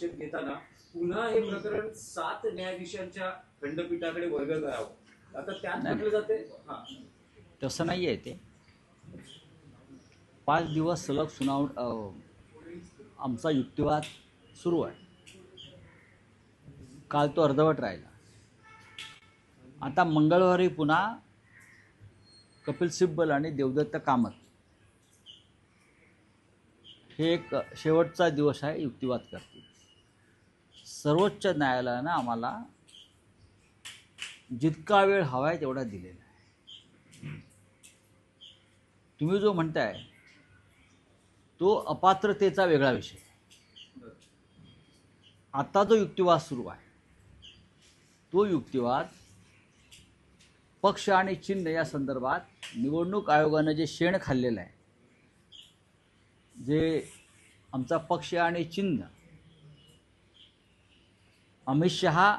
आक्षेप घेताना पुन्हा हे प्रकरण 7 न्यायाधीशांच्या खंडपीठाकडे वर्ग करावं, आता त्यात म्हटलं जाते. तसं नाही आहे ते. 5 दिवस सलग आमचा युक्तिवाद सुरू आहे. काल तो अर्धवट राहिला. आता मंगळवारी पुन्हा कपिल सिब्बल आणि देवदत्त कामत हे एक शेवटचा दिवस आहे, युक्तिवाद करतील. सर्वोच्च न्यायालयानं आम्हाला जितका वेळ हवा आहे तेवढा दिलेला आहे. तुम्ही जो म्हणताय तो अपात्रतेचा वेगळा विषय. आता जो युक्तिवाद सुरू आहे तो युक्तिवाद पक्ष आणि चिन्ह या संदर्भात निवडणूक आयोगानं जे शेण खाल्लेलं आहे, जे आमचा पक्ष आणि चिन्ह अमित शहा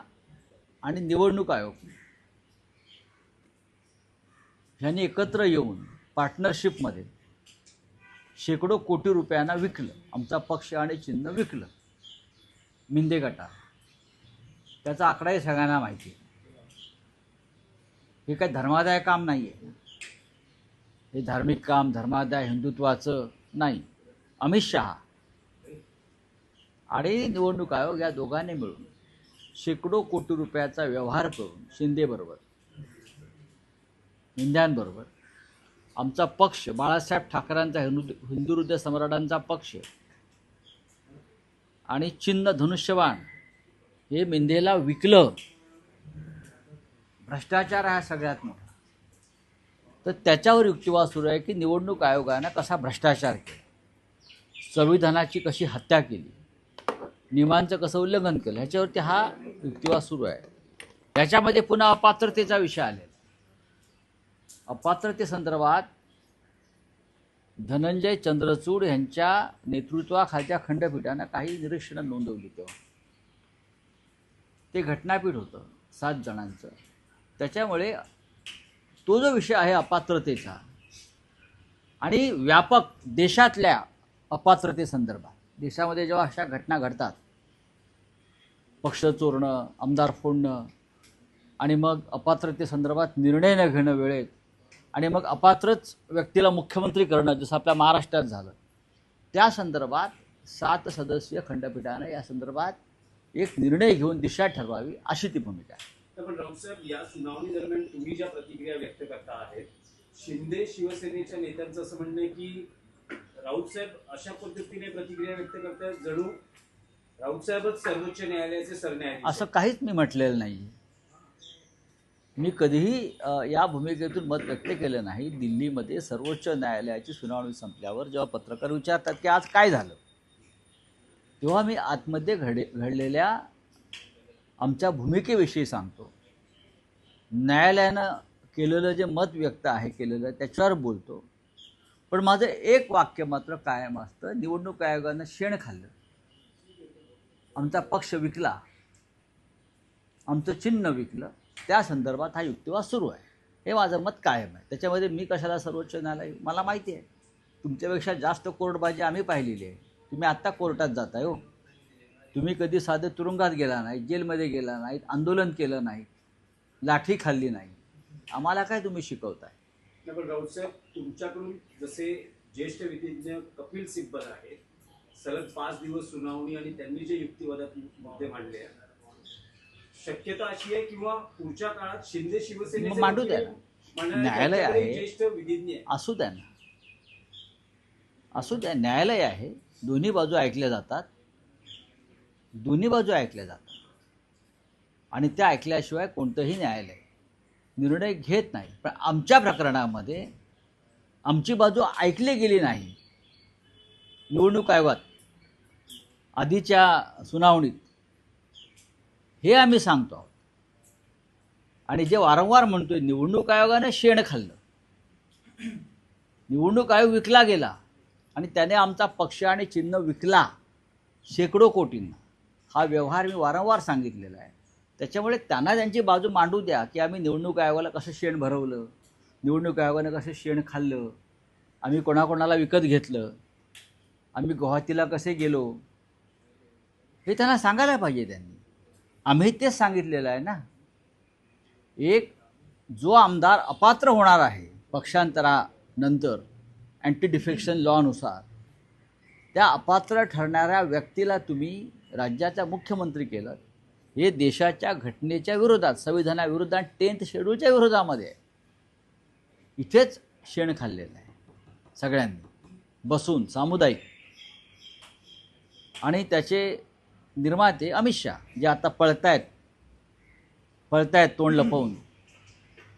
आणि निवडणूक आयोग यांनी एकत्र येऊन पार्टनरशिपमध्ये शेकडो कोटी रुपयांना विकलं. आमचा पक्ष आणि चिन्ह विकलं मिंदे गटात. त्याचा आकडाही सगळ्यांना माहिती आहे. हे काही धर्मादाय काम नाही आहे. हे धार्मिक काम, धर्मादाय, हिंदुत्वाचं नाही. अमित शहा आणि निवडणूक आयोग या दोघांनी मिळून शेकडो कोटी रुपयाचा व्यवहार करून शिंदेबरोबर, मिंद्यांबरोबर आमचा पक्ष, बाळासाहेब ठाकरेंचा हिंदू हृदय सम्राटांचा पक्ष आणि चिन्ह धनुष्यबाण हे मिंदेला विकलं. भ्रष्टाचार हा सगळ्यात मोठा. तर त्याच्यावर युक्तिवाद सुरू आहे की निवडणूक आयोगानं कसा भ्रष्टाचार केला, संविधानाची कशी हत्या केली, नियमांचं कसं उल्लंघन केलं, ह्याच्यावरती हा युक्तिवाद सुरू आहे. त्याच्यामध्ये पुन्हा अपात्रतेचा विषय आलेला. अपात्रतेसंदर्भात धनंजय चंद्रचूड यांच्या नेतृत्वाखालच्या खंडपीठानं काही निरीक्षणं नोंदवली. तेव्हा ते घटनापीठ होतं 7 जणांचं. त्याच्यामुळे तो जो विषय आहे अपात्रतेचा आणि व्यापक देशातल्या अपात्रतेसंदर्भात, देशामध्ये जेव्हा अशा घटना घडतात, पक्ष चोरणं, आमदार फोडणं आणि मग अपात्रतेसंदर्भात निर्णय न घेणं वेळेत आणि मग अपात्रच व्यक्तीला मुख्यमंत्री करणं, जसं आपल्या महाराष्ट्रात झालं, त्या संदर्भात 7 सदस्यीय खंडपीठानं या संदर्भात एक निर्णय घेऊन दिशा ठरवावी अशी ती भूमिका आहे. पण राऊत साहेब, या सुनावणी दरम्यान तुम्ही ज्या प्रतिक्रिया व्यक्त करता आहेत, शिंदे शिवसेनेच्या नेत्यांचं असं म्हणणं आहे की राऊत साहेब अशा पद्धतीने प्रतिक्रिया व्यक्त करतात जणू राऊत साहेबच सर्वोच्च न्यायालयाचे सरन्यायाधीश. असं काहीच मी म्हटलेलं नाही. मी कधीही या भूमिकेतून मत व्यक्त केलं नाही. दिल्लीमध्ये सर्वोच्च न्यायालयाची सुनावणी संपल्यावर जेव्हा पत्रकार विचारतात की आज काय झालं, तेव्हा मी आतमध्ये घडलेल्या आमच्या भूमिकेविषयी सांगतो. न्यायालयानं केलेलं जे मत व्यक्त आहे केलेलं त्याच्यावर बोलतो. पण माझं एक वाक्य मात्र कायम असतं, निवडणूक आयोगानं शेण खाल्लं, आमचा पक्ष विकला, आमचं चिन्ह विकलं, त्या संदर्भात हा युक्तिवाद सुरू आहे. हे माझं मत कायम आहे. त्याच्यामध्ये मी कशाला सर्वोच्च न्यायालय, मला माहिती आहे तुमच्यापेक्षा जास्त कोर्टबाजी आम्ही पाहिलेली आहे. तुम्ही आत्ता कोर्टात जाताय हो. तुम्ही कधी साधं तुरुंगात गेला नाही, जेलमध्ये गेला नाहीत, आंदोलन केलं नाही, लाठी खाल्ली नाही. आम्हाला काय तुम्ही शिकवताय? पण राऊत साहेब, तुमच्याकडून जसे ज्येष्ठ विधिज्ञ कपिल सिब्बल आहेत, सलग 5 दिवस सुनावणी आणि त्यांनी जे युक्तिवादात मुद्दे मांडले आहेत, शक्यता अशी आहे किंवा पुढच्या काळात शिंदे शिवसेनेचे मांडू द्या ना, न्यायालय आहे, ज्येष्ठ विधिज्ञ असू द्या ना, असू द्या, न्यायालय आहे, दोन्ही बाजू ऐकल्या जातात, दोन्ही बाजू ऐकल्या जातात आणि त्या ऐकल्याशिवाय कोणतंही न्यायालय निर्णय घेत नाही. पण आमच्या प्रकरणामध्ये आमची बाजू ऐकली गेली नाही. निवडणूक आयोगात आधीच्या सुनावणीत हे आम्ही सांगतो आहोत. आणि जे वारंवार म्हणतोय निवडणूक आयोगाने शेण खाल्लं, निवडणूक आयोग विकला गेला आणि त्याने आमचा पक्ष आणि चिन्ह विकला शेकडो कोटींना, हा व्यवहार मी वारंवार सांगितलेला आहे. त्याच्यामुळे त्यांना त्यांची बाजू मांडू द्या की आम्ही निवडणूक आयोगाला कसं शेण भरवलं, निवडणूक आयोगाने कसं शेण खाल्लं, आम्ही कोणाकोणाला विकत घेतलं, आम्ही गुवाहाटीला कसे गेलो, हे त्यांना सांगायला पाहिजे त्यांनी. आम्ही तेच सांगितलेलं आहे ना. एक जो आमदार अपात्र होणार आहे पक्षांतरानंतर अँटी डिफेक्शन लॉनुसार, त्या अपात्र ठरणाऱ्या व्यक्तीला तुम्ही राज्याचा मुख्यमंत्री केलं, हे देशाच्या घटनेच्या विरोधात, संविधानाविरोधात, 10th शेड्यूलच्या विरोधामध्ये आहे. इथेच शेण खाल्लेलं आहे सगळ्यांनी बसून, सामुदायिक. आणि त्याचे निर्माते अमित शहा जे आता पळतायत तोंड लपवून.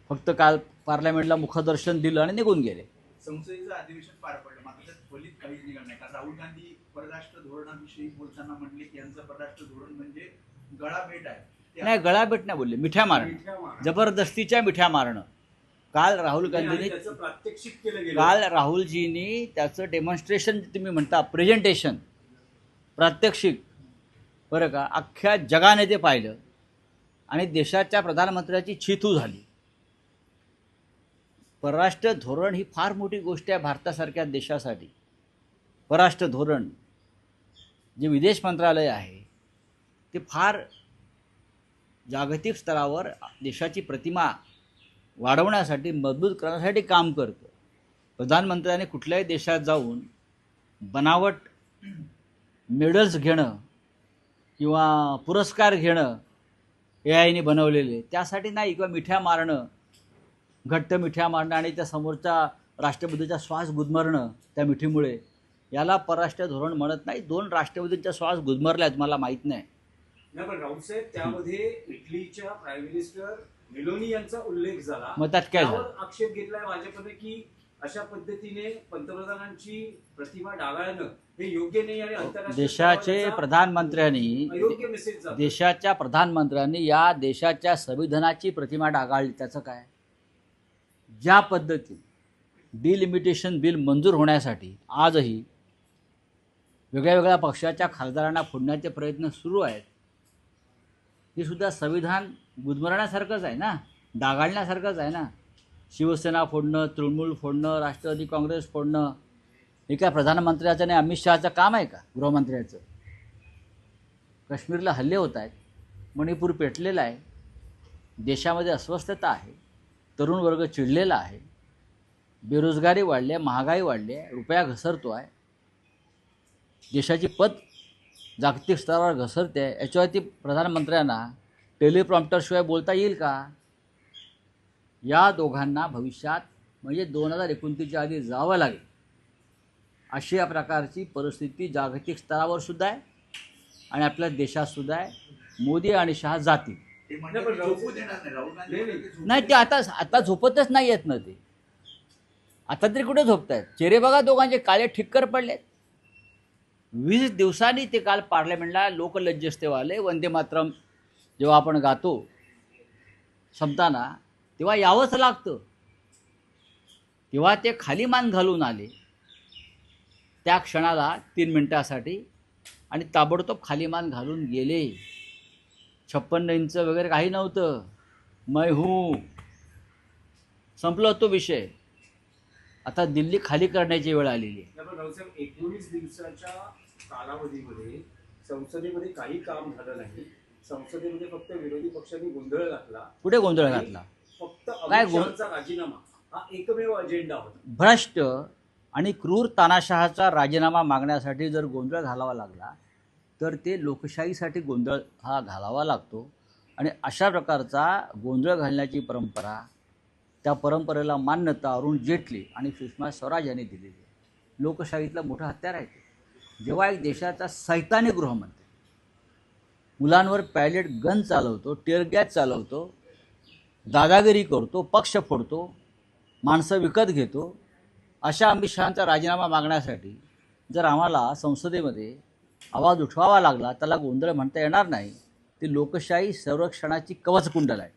फक्त काल पार्लमेंटला मुखदर्शन दिलं आणि निघून गेले. संसदेचं अधिवेशन पार पडलं, मात्र त्यात फलित काहीच निघालं नाही. कारण राहुल गांधी परराष्ट्र धोरणाविषयी बोलताना म्हणले की यांचं परराष्ट्र धोरण म्हणजे गळाभेट आहे. नाही, गळाभेट नाही बोलले, मिठ्या मारणं, जबरदस्तीच्या मिठ्या मारणं. काल राहुल गांधींनी, त्याचं प्रात्यक्षिक केलं गेलं. काल राहुलजींनी त्याचं डेमॉन्स्ट्रेशन, तुम्ही म्हणता प्रेझेंटेशन, प्रात्यक्षिक, बरं का, अख्ख्या जगाने ते पाहिलं आणि देशाच्या प्रधानमंत्र्याची छिथू झाली. परराष्ट्र धोरण ही फार मोठी गोष्ट आहे भारतासारख्या देशासाठी. परराष्ट्र धोरण जे विदेश मंत्रालय आहे ते फार जागतिक स्तरावर देशाची प्रतिमा वाढवण्यासाठी, मजबूत करण्यासाठी काम करतं. प्रधानमंत्र्यांनी कुठल्याही देशात जाऊन बनावट मेडल्स घेणं किंवा पुरस्कार घेणं AIने बनवलेले, त्यासाठी नाही, किंवा मिठ्या मारणं, घट्ट मिठ्या मारणं आणि त्या समोरच्या राष्ट्रपतीचा श्वास गुदमरणं त्या मिठीमुळे, याला परराष्ट्र धोरण म्हणत नाही. 2 राष्ट्रपतींचा श्वास गुदमरल्यात, मला माहीत नाही. नाही, पण राऊत साहेब, त्यामध्ये इटलीच्या प्राईम मिनिस्टर मेलोनी यांचा उल्लेख झाला. मग त्यात काय झालं? त्यावर आक्षेप घेतलाय भाजपने की अशा पद्धतीने पंतप्रधानांची प्रतिमा डागाळणं हे योग्य नाही आणि आंतरराष्ट्रीय देशाचे प्रधानमंत्र्यांनी, अयोग्य मेसेज जातो. देशाच्या प्रधानमंत्र्यांनी या देशाच्या संविधानाची प्रतिमा डागाळली. त्याचं काय? ज्या पद्धतीने डिलिमिटेशन बिल मंजूर होण्यासाठी आजही वेगळ्या वेगळ्या पक्षाच्या खासदारांना फोडण्याचे प्रयत्न सुरू आहेत, हे सुद्धा संविधान गुदमरण्यासारखंच आहे ना, डागाळण्यासारखंच आहे ना. शिवसेना फोडणं, तृणमूल फोडणं, राष्ट्रवादी काँग्रेस फोडणं, हे काय प्रधानमंत्र्याचं आणि अमित शहाचं काम आहे का? गृहमंत्र्याचं. काश्मीरला हल्ले होत आहेत, मणिपूर पेटलेला आहे, देशामध्ये अस्वस्थता आहे, तरुण वर्ग चिडलेला आहे, बेरोजगारी वाढली आहे, महागाई वाढली आहे, रुपया घसरतो आहे, देशाची पत जागतिक स्तरावर घसरते आहे. याच्यावरती प्रधानमंत्र्यांना टेलिप्रॉम्प्टरशिवाय बोलता येईल का? या दोघांना भविष्यात म्हणजे 2029च्या आधी जावं लागेल, अशी या प्रकारची परिस्थिती जागतिक स्तरावर सुद्धा आहे आणि आपल्या देशात सुद्धा आहे. मोदी आणि शहा जातील. ते म्हणतात की झोपू देणार नाही. राहुल गांधी म्हणतात की झोपू नाही, ते आता झोपतच नाही आहेत ना. ते आता तरी कुठे झोपत आहेत? चेहरे बघा दोघांचे, काळे ठिक्कर पडलेत. 20 दिवसांनी ते काल पार्लमेंटला लोकलज्जस्तेवाले वंदे मातरम जेव्हा आपण गातो संपताना, तेव्हा यावंच लागतं. तेव्हा ते खाली मान घालून आले त्या क्षणाला 3 मिनिटासाठी आणि ताबडतोब खाली मान घालून गेले. 56 इंच वगैरे काही नव्हतं. मैं हूँ, संपला तो विषय. आता दिल्ली खाली करण्याची वेळ आलेली आहे. पण राऊतसाहेब, 19 दिवसाच्या कालावधीमध्ये संसदेमध्ये काही काम झालं नाही. संसदेमध्ये फक्त विरोधी पक्षांनी गोंधळ घातला. कुठे गोंधळ घातला? फक्त काय अमित शहाचा राजीनामा हा एकमेव अजेंडा होता. भ्रष्ट आणि क्रूर तानाशहाचा राजीनामा मागण्यासाठी जर गोंधळ घालावा लागला तर ते लोकशाहीसाठी गोंधळ हा घालावा लागतो. आणि अशा प्रकारचा गोंधळ घालण्याची परंपरा, त्या परंपरेला मान्यता अरुण जेटली आणि सुषमा स्वराज यांनी दिलेली आहे. लोकशाहीतलं मोठं हत्यार आहे ते. जेव्हा एक देशाचा सैतानी गृहमंत्री मुलांवर पॅलेट गन चालवतो, टिअर गॅस चालवतो, दादागिरी करतो, पक्ष फोडतो, माणसं विकत घेतो, अशा अमित शहांचा राजीनामा मागण्यासाठी जर आम्हाला संसदेमध्ये आवाज उठवावा लागला, त्याला गोंधळ म्हणता येणार नाही. ती लोकशाही संरक्षणाची कवचकुंडल आहे.